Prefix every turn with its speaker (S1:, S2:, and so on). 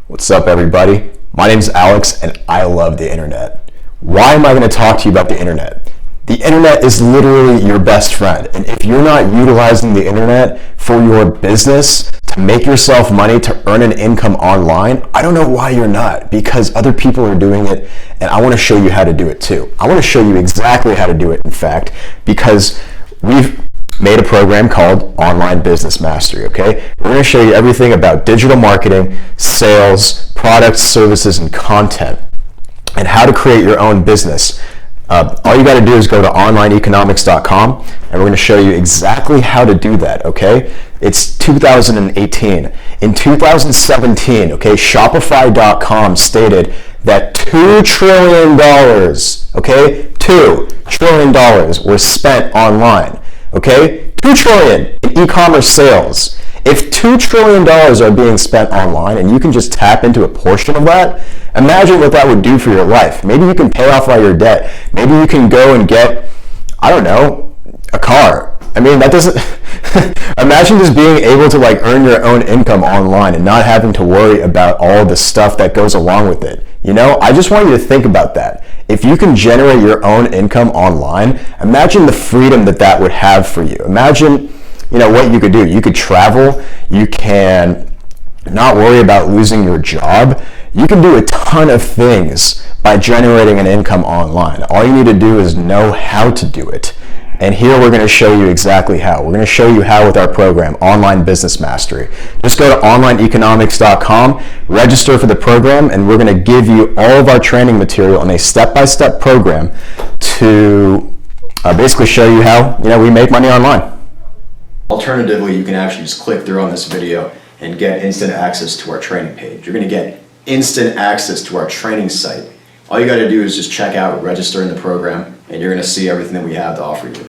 S1: What's up, everybody? My name's Alex, and I love the internet. Why am I going to talk to you about the internet? The internet is literally your best friend, and if you're not utilizing the internet for your business, to make yourself money, to earn an income online, I don't know why you're not, because other people are doing it, and I want to show you how to do it too. I want to show you exactly how to do it, in fact, because we've made a program called Online Business Mastery, okay? We're going to show you everything about digital marketing, sales, products, services, and content, and how to create your own business. All you got to do is go to onlineeconomics.com, and we're going to show you exactly how to do that, okay? It's 2018. In 2017, okay, Shopify.com stated that $2 trillion, okay, $2 trillion was spent online. Okay, $2 trillion in e-commerce sales. If $2 trillion are being spent online and you can just tap into a portion of that, imagine what that would do for your life. Maybe you can pay off all your debt. Maybe you can go and get, I don't know, a car. I mean, that doesn't, imagine just being able to earn your own income online and not having to worry about all the stuff that goes along with it. You know, I just want you to think about that. If you can generate your own income online, imagine the freedom that would have for you. Imagine, what you could do. You could travel. You can not worry about losing your job. You can do a ton of things by generating an income online. All you need to do is know how to do it. And here we're going to show you exactly how. We're going to show you how with our program, Online Business Mastery. Just go to onlineeconomics.com, register for the program, and we're going to give you all of our training material in a step-by-step program to basically show you how we make money online. Alternatively, you can actually just click through on this video and get instant access to our training page. You're going to get instant access to our training site. All you got to do is just check out, register in the program, and you're going to see everything that we have to offer you.